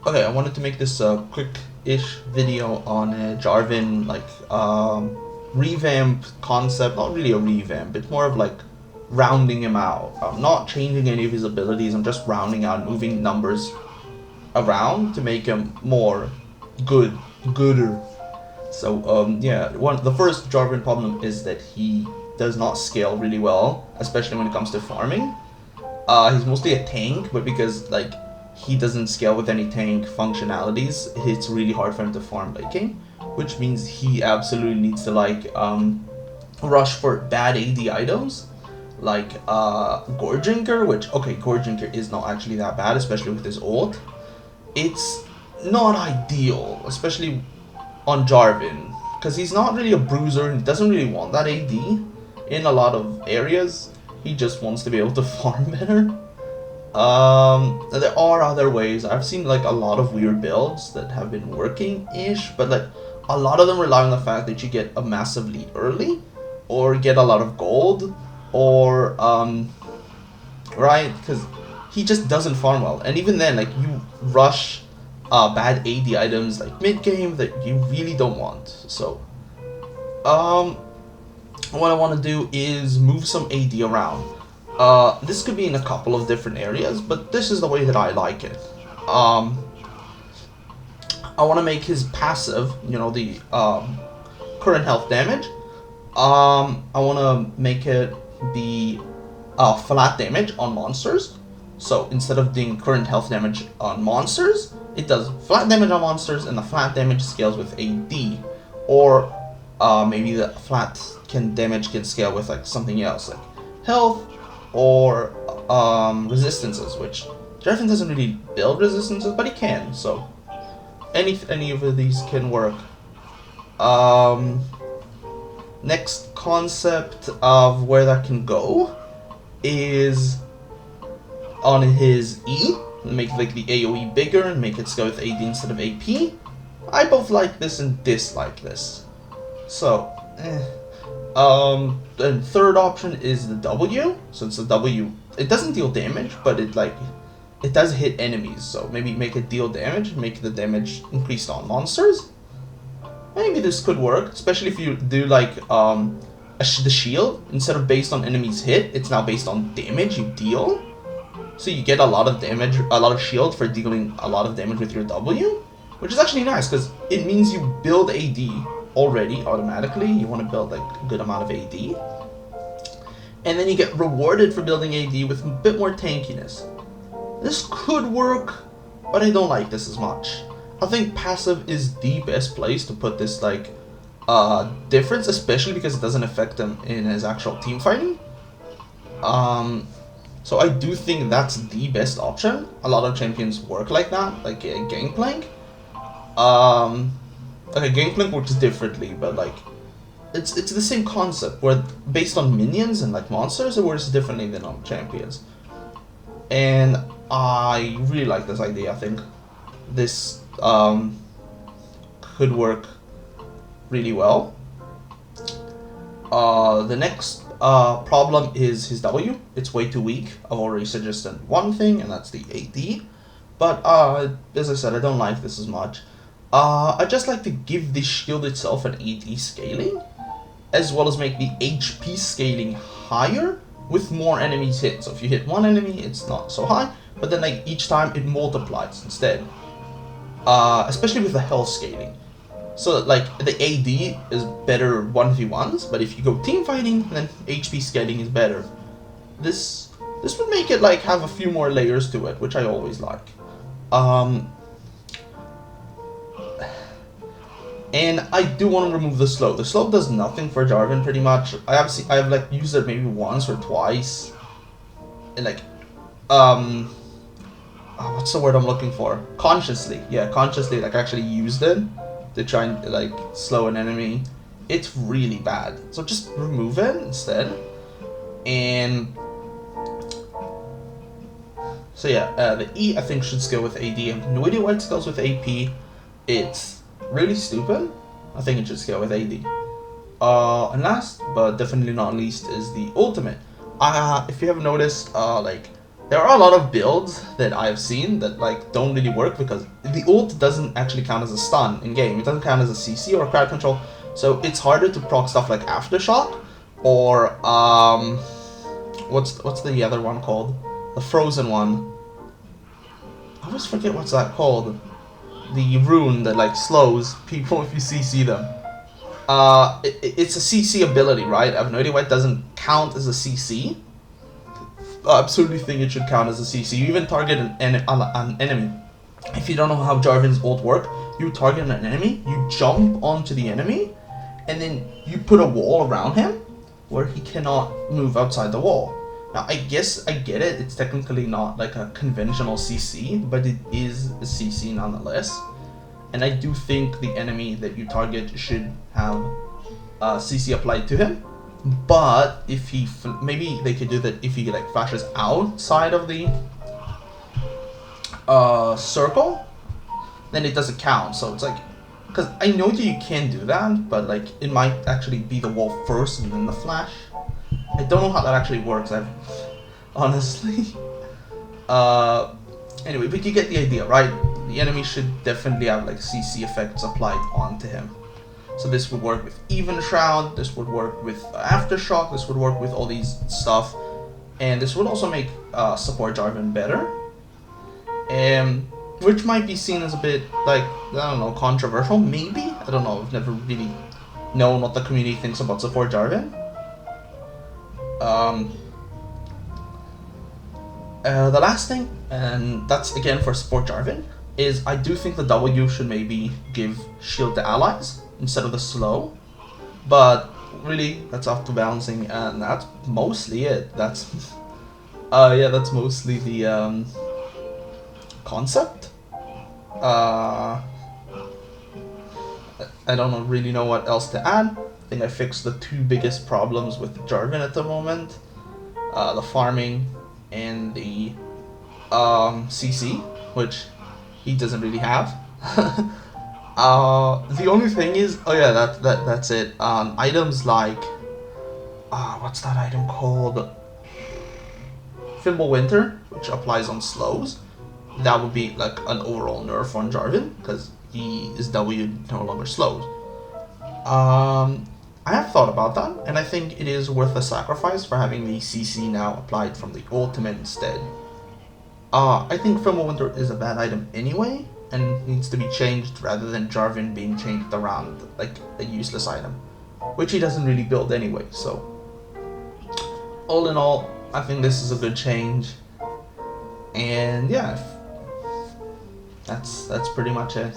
Okay, I wanted to make this quick-ish video on a Jarvan revamp concept. Not really a revamp, it's more of like rounding him out. I'm not changing any of his abilities. I'm just rounding out, moving numbers around to make him more gooder. So yeah, the first Jarvan problem is that he does not scale really well, especially when it comes to farming. He's mostly a tank, but because like he doesn't scale with any tank functionalities, it's really hard for him to farm late game, which means he absolutely needs to like rush for bad AD items like Gorginker, which okay, Gorginker is not actually that bad, especially with his ult. It's not ideal, especially on Jarvan, because he's not really a bruiser and he doesn't really want that AD in a lot of areas. He just wants to be able to farm better. There are other ways. I've seen like a lot of weird builds that have been working-ish, but like a lot of them rely on the fact that you get a massive lead early, or get a lot of gold, or right? Because he just doesn't farm well, and even then, like you rush bad AD items like mid game that you really don't want. So, what I want to do is move some AD around. This could be in a couple of different areas, but this is the way that I like it. I want to make his passive, you know, the current health damage. I want to make it be flat damage on monsters. So instead of doing current health damage on monsters, it does flat damage on monsters, and the flat damage scales with AD. Or maybe the flat damage can scale with like something else, like health or resistances, which Jarvan doesn't really build resistances, but he can, so any of these can work. Next concept of where that can go is on his E. Make like the AoE bigger and make it scale with AD instead of AP. I both like this and dislike this. So, the third option is the W. So it's the W. It doesn't deal damage, but it does hit enemies. So maybe make it deal damage, make the damage increased on monsters. Maybe this could work, especially if you do like the shield. Instead of based on enemies hit, it's now based on damage you deal. So you get a lot of damage, a lot of shield for dealing a lot of damage with your W, which is actually nice because it means you build AD already automatically. You want to build like a good amount of AD, and then you get rewarded for building AD with a bit more tankiness. This could work, but I don't like this as much. I think passive is the best place to put this like difference, especially because it doesn't affect him in his actual team fighting. So I do think that's the best option. A lot of champions work like that, like Gangplank. Okay, Gangplank works differently, but like it's the same concept where based on minions and like monsters, it works differently than on champions. And I really like this idea. I think this could work really well. The next problem is his W. It's way too weak. I've already suggested one thing, and that's the AD. But as I said, I don't like this as much. I just like to give the shield itself an AD scaling, as well as make the HP scaling higher with more enemies hit. So if you hit one enemy, it's not so high, but then like each time it multiplies instead. Especially with the health scaling. So like the AD is better 1v1s, but if you go team fighting, then HP scaling is better. This would make it like have a few more layers to it, which I always like. And I do want to remove the slow. The slow does nothing for Jarvan pretty much. I've like used it maybe once or twice. And like what's the word I'm looking for? Consciously. Yeah, consciously like actually used it to try and like slow an enemy. It's really bad. So just remove it instead. And so yeah, the E I think should scale with AD. I have no idea why it scales with AP. It's really stupid. I think it should scale with AD. And last but definitely not least is the ultimate. If you haven't noticed, like There are a lot of builds that I've seen that like don't really work because the ult doesn't actually count as a stun in game. It doesn't count as a CC or a crowd control, so it's harder to proc stuff like aftershock or what's the other one called? The frozen one. I always forget what's that called. The rune that like slows people if you CC them. It's a CC ability, right? I have no idea why it doesn't count as a CC. I absolutely think it should count as a CC. You even target an enemy. If you don't know how Jarvan's ult work, you target an enemy, you jump onto the enemy, and then you put a wall around him where he cannot move outside the wall. Now, I guess I get it. It's technically not like a conventional CC, but it is a CC nonetheless. And I do think the enemy that you target should have CC applied to him. But if he, maybe they could do that if he like flashes outside of the circle, then it doesn't count. So it's like, because I know that you can do that, but like it might actually be the wall first and then the flash. I don't know how that actually works. I've honestly. Anyway, but you get the idea, right? The enemy should definitely have like CC effects applied onto him. So this would work with Even Shroud, this would work with Aftershock, this would work with all these stuff, and this would also make support Jarvan better. Which might be seen as a bit like, I don't know, controversial, maybe? I don't know, I've never really known what the community thinks about support Jarvan. The last thing, and that's again for support Jarvan, is I do think the W should maybe give shield to allies instead of the slow, but really that's up to balancing, and that's mostly it. That's yeah, that's mostly the concept. I don't really know what else to add. I think I fixed the two biggest problems with Jarvan at the moment, the farming and the CC, which he doesn't really have. The only thing is, oh yeah, that's it. Items like, what's that item called? Fimble Winter, which applies on slows. That would be like an overall nerf on Jarvan because his W no longer slows. I have thought about that, and I think it is worth the sacrifice for having the CC now applied from the ultimate instead. I think Fimble Winter is a bad item anyway, and needs to be changed rather than Jarvan being changed around like a useless item, which he doesn't really build anyway. So all in all, I think this is a good change, and yeah, that's pretty much it.